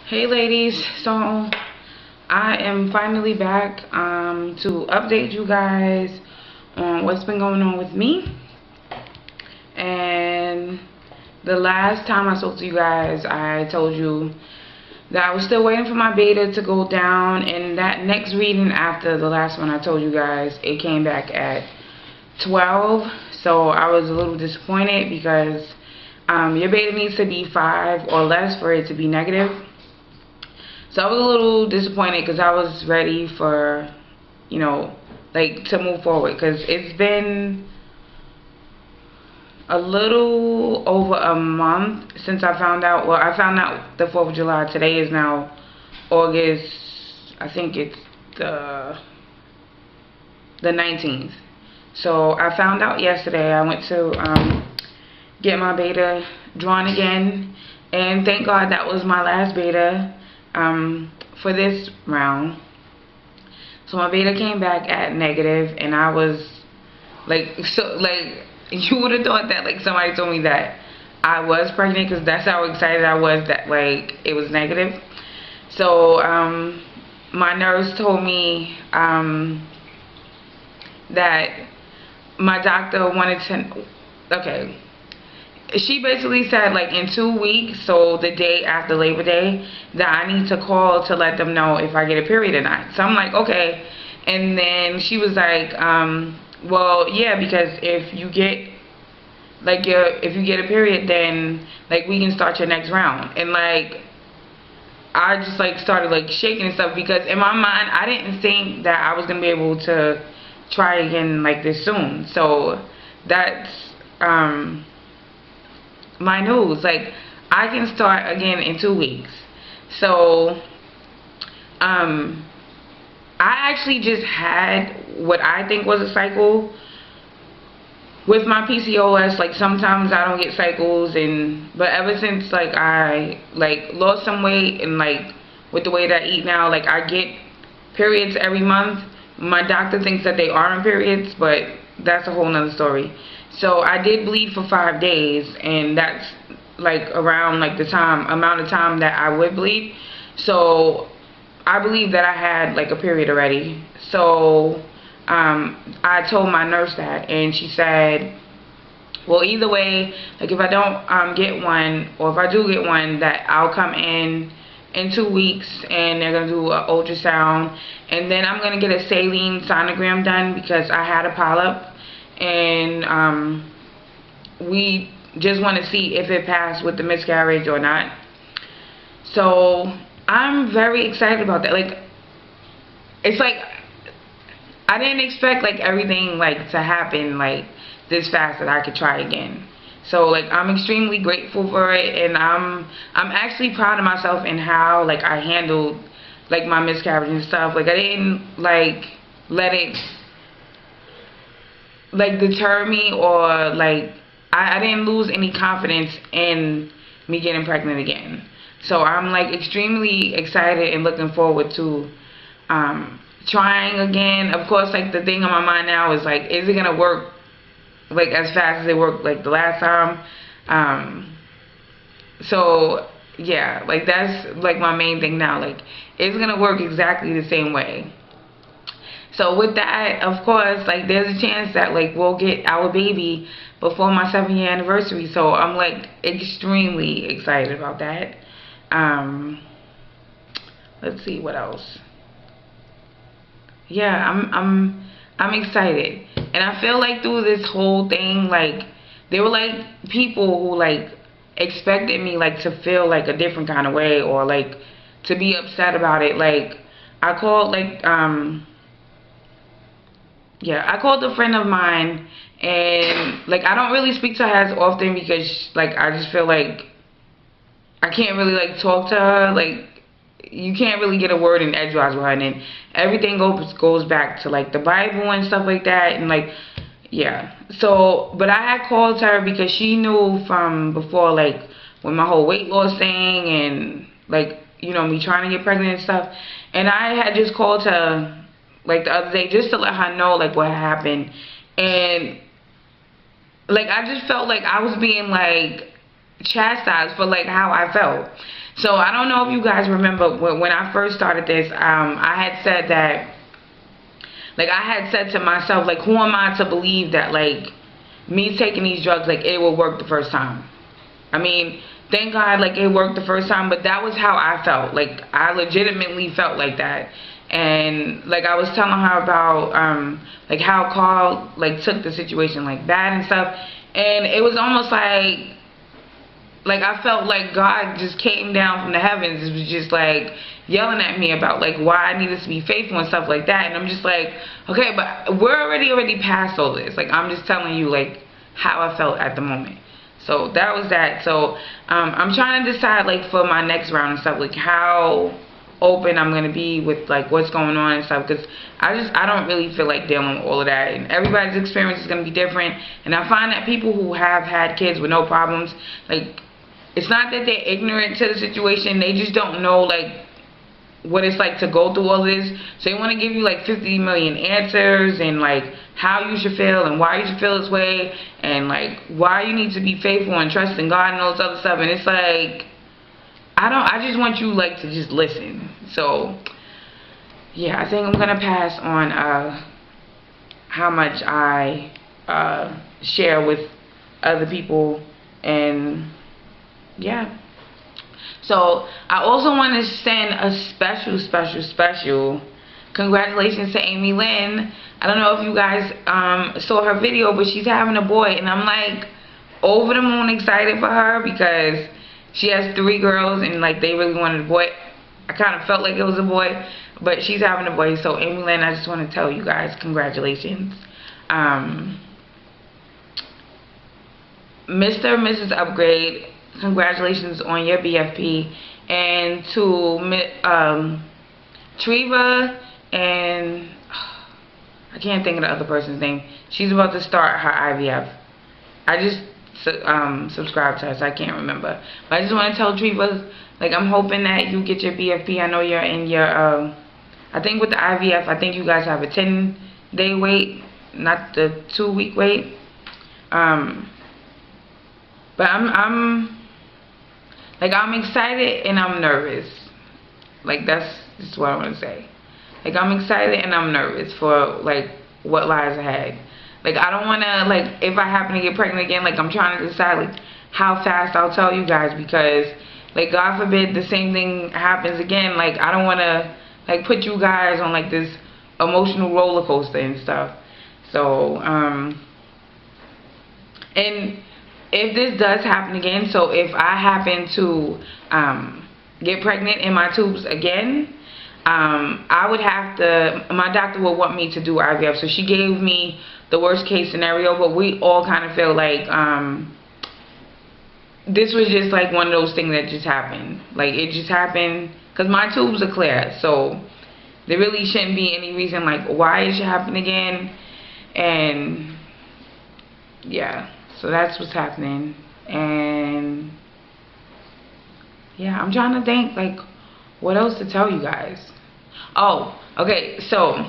Hey ladies, so I am finally back to update you guys on what's been going on with me. And the last time I spoke to you guys, I told you that I was still waiting for my beta to go down, and that next reading after the last one I told you guys, it came back at 12. So I was a little disappointed because your beta needs to be 5 or less for it to be negative. So I was a little disappointed because I was ready for, to move forward, because it's been a little over a month since I found out. Well, I found out the 4th of July. Today is now August, I think it's the 19th. So I found out yesterday. I went to get my beta drawn again, and thank God that was my last beta for this round. So my beta came back at negative, and I was like, you would have thought that like somebody told me that I was pregnant, because that's how excited I was that like it was negative. So my nurse told me that my doctor wanted to, okay, she basically said like in 2 weeks, so the day after Labor Day, that I need to call to let them know if I get a period or not. So I'm like, okay. And then she was like, well, yeah, because if you get a period, then like we can start your next round. And like I just like started like shaking and stuff, because in my mind I didn't think that I was gonna be able to try again like this soon. So that's my news. Like I can start again in 2 weeks. So I actually just had what I think was a cycle with my PCOS. Like sometimes I don't get cycles, but ever since like I like lost some weight, and like with the way that I eat now, like I get periods every month. My doctor thinks that they aren't periods, but that's a whole nother story. So I did bleed for 5 days, and that's like around like the amount of time that I would bleed. So I believe that I had like a period already. So I told my nurse that, and she said, well, either way, like if I don't get one, or if I do get one, that I'll come in 2 weeks, and they're gonna do an ultrasound, and then I'm gonna get a saline sonogram done, because I had a polyp, and we just want to see if it passed with the miscarriage or not. So I'm very excited about that. Like it's like I didn't expect like everything like to happen like this fast, that I could try again. So like I'm extremely grateful for it, and I'm actually proud of myself in how like I handled like my miscarriage and stuff. Like I didn't like let it like deter me, or like I didn't lose any confidence in me getting pregnant again. So I'm like extremely excited and looking forward to trying again. Of course, like the thing on my mind now is like, is it gonna work like as fast as it worked like the last time? So yeah, like that's like my main thing now. Like, it's gonna work exactly the same way. So with that, of course, like there's a chance that like we'll get our baby before my 7-year anniversary. So I'm like extremely excited about that. Let's see what else. Yeah, I'm excited. And I feel like through this whole thing, like there were like people who like expected me like to feel like a different kind of way, or like to be upset about it. Like I called like I called a friend of mine, and like I don't really speak to her as often, because like I just feel like I can't really like talk to her. Like you can't really get a word in edgewise with her, and then everything goes back to like the Bible and stuff like that, and like yeah. So but I had called her because she knew from before, like with my whole weight loss thing, and like me trying to get pregnant and stuff. And I had just called her like the other day just to let her know like what happened. And like I just felt like I was being like chastised for like how I felt. So I don't know if you guys remember when I first started this, I had said that, like, I had said to myself, like, who am I to believe that, like, me taking these drugs, like, it will work the first time? I mean, thank God, like, it worked the first time, but that was how I felt. Like, I legitimately felt like that. And, like, I was telling her about, like, how Carl, like, took the situation, like, bad and stuff. And it was almost like I felt like God just came down from the heavens. It was just like yelling at me about like why I needed to be faithful and stuff like that. And I'm just like, okay, but we're already past all this. Like, I'm just telling you like how I felt at the moment. So that was that. So I'm trying to decide like for my next round and stuff, like how open I'm gonna be with like what's going on and stuff, because I don't really feel like dealing with all of that, and everybody's experience is gonna be different. And I find that people who have had kids with no problems, like, it's not that they're ignorant to the situation, they just don't know like what it's like to go through all this. So they want to give you like 50 million answers and like how you should feel and why you should feel this way and like why you need to be faithful and trust in God and all this other stuff. And it's like, I just want you like to just listen. So yeah, I think I'm gonna pass on how much I share with other people. And yeah, so I also want to send a special congratulations to Amy Lynn. I don't know if you guys saw her video, but she's having a boy, and I'm like over the moon excited for her because she has 3 girls and like they really wanted a boy. I kind of felt like it was a boy, but she's having a boy. So Amy Lynn, I just want to tell you guys congratulations. Mr. and Mrs. Upgrade, congratulations on your BFP. And to Treva and I can't think of the other person's name. She's about to start her IVF. I just subscribed to her, so I can't remember. But I just want to tell Treva, like, I'm hoping that you get your BFP. I know you're in your I think with the IVF, I think you guys have a 10-day wait, not the 2-week wait. But I'm excited and I'm nervous. Like, that's just what I want to say. Like, I'm excited and I'm nervous for like what lies ahead. Like, I don't want to, like, if I happen to get pregnant again, like, I'm trying to decide like how fast I'll tell you guys, because like, God forbid the same thing happens again. Like, I don't want to like put you guys on like this emotional roller coaster and stuff. So and if this does happen again, so if I happen to get pregnant in my tubes again, I would have to, my doctor would want me to do IVF. So she gave me the worst case scenario, but we all kind of feel like this was just like one of those things that just happened. Like, it just happened because my tubes are clear, so there really shouldn't be any reason like why it should happen again. And yeah, so that's what's happening. And yeah, I'm trying to think like what else to tell you guys. Oh, okay, so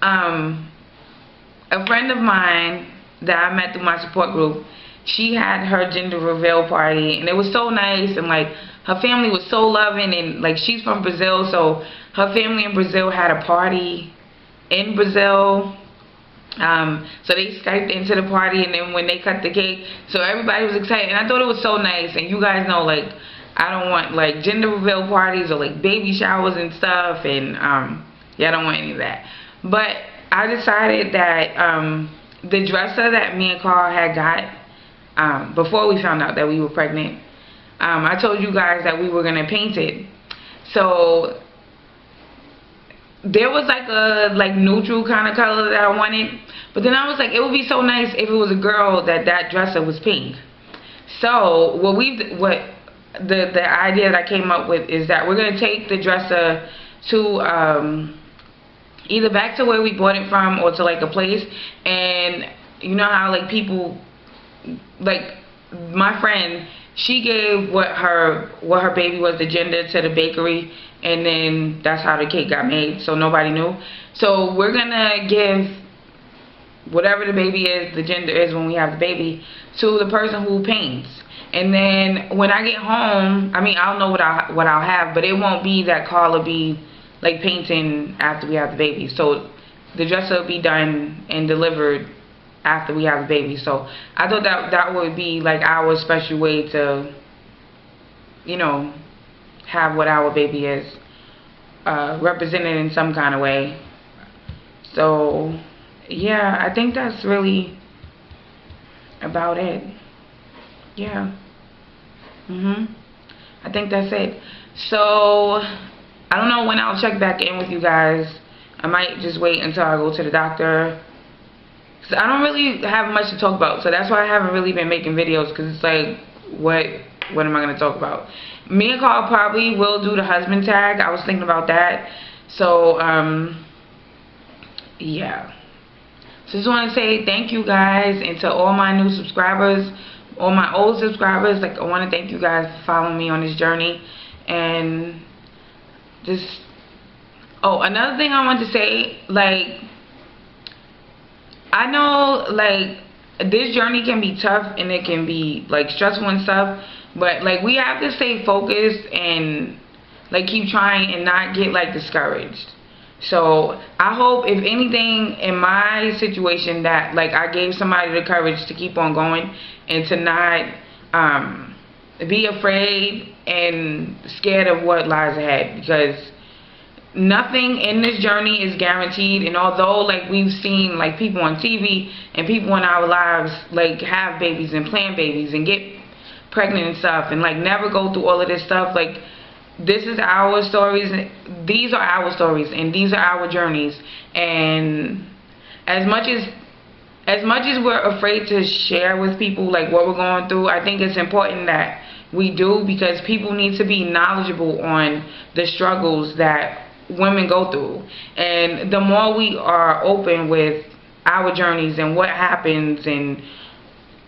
a friend of mine that I met through my support group, she had her gender reveal party, and it was so nice, and like her family was so loving, and like she's from Brazil, so her family in Brazil had a party in Brazil. So they Skyped into the party, and then when they cut the cake, so everybody was excited, and I thought it was so nice. And you guys know, like, I don't want like gender reveal parties or like baby showers and stuff, and yeah, I don't want any of that. But I decided that the dresser that me and Carl had got before we found out that we were pregnant, I told you guys that we were gonna paint it. So there was like a neutral kind of color that I wanted, but then I was like, it would be so nice if it was a girl that dresser was pink. So the idea that I came up with is that we're gonna take the dresser to either back to where we bought it from or to like a place. And you know how like people, like my friend, she gave what her baby was, the gender, to the bakery, and then that's how the cake got made, so nobody knew. So we're gonna give whatever the baby is, the gender is when we have the baby, to the person who paints. And then when I get home, I mean, I don't know what I'll have, but it won't be that Carl will be like painting after we have the baby. So the dresser will be done and delivered after we have the baby. So I thought that would be like our special way to, you know, have what our baby is represented in some kind of way. So yeah, I think that's really about it. Yeah. I think that's it. So I don't know when I'll check back in with you guys. I might just wait until I go to the doctor. So I don't really have much to talk about, so that's why I haven't really been making videos, because it's like, what am I going to talk about? Me and Carl probably will do the husband tag. I was thinking about that. So yeah. So just want to say thank you guys, and to all my new subscribers, all my old subscribers, like, I want to thank you guys for following me on this journey. And just, oh, another thing I want to say, like, I know, like, this journey can be tough and it can be like stressful and stuff, but like, we have to stay focused and like keep trying and not get like discouraged. So I hope, if anything, in my situation, that like I gave somebody the courage to keep on going and to not be afraid and scared of what lies ahead, because nothing in this journey is guaranteed. And although like we've seen like people on TV and people in our lives like have babies and plan babies and get pregnant and stuff and like never go through all of this stuff, like, this is our stories, these are our stories, and these are our journeys. And as much as we're afraid to share with people like what we're going through, I think it's important that we do, because people need to be knowledgeable on the struggles that women go through. And the more we are open with our journeys and what happens, and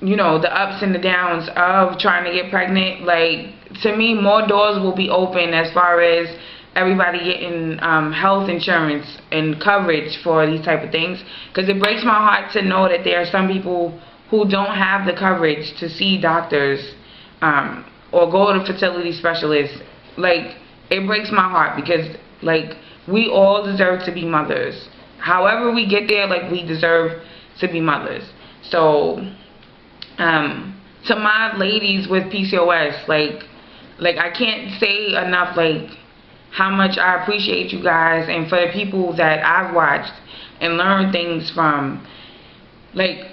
you know, the ups and the downs of trying to get pregnant, like, to me, more doors will be open as far as everybody getting health insurance and coverage for these type of things. Because it breaks my heart to know that there are some people who don't have the coverage to see doctors or go to fertility specialists. Like, it breaks my heart, because like, we all deserve to be mothers. However we get there, like, we deserve to be mothers. So to my ladies with PCOS, like I can't say enough like how much I appreciate you guys, and for the people that I've watched and learned things from. Like,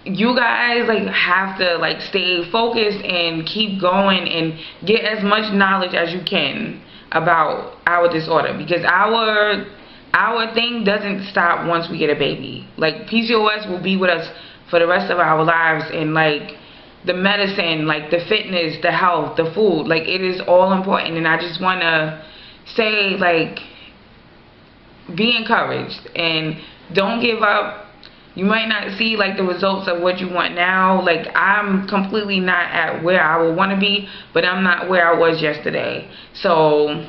you guys like have to like stay focused and keep going and get as much knowledge as you can about our disorder, because our thing doesn't stop once we get a baby. Like, PCOS will be with us for the rest of our lives, and like the medicine, like the fitness, the health, the food, like, it is all important. And I just want to say, like, be encouraged and don't give up. You might not see like the results of what you want now. Like, I'm completely not at where I would want to be, but I'm not where I was yesterday. So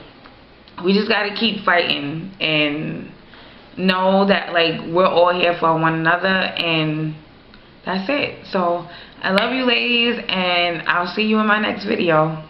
we just got to keep fighting and know that like we're all here for one another, and that's it. So I love you ladies, and I'll see you in my next video.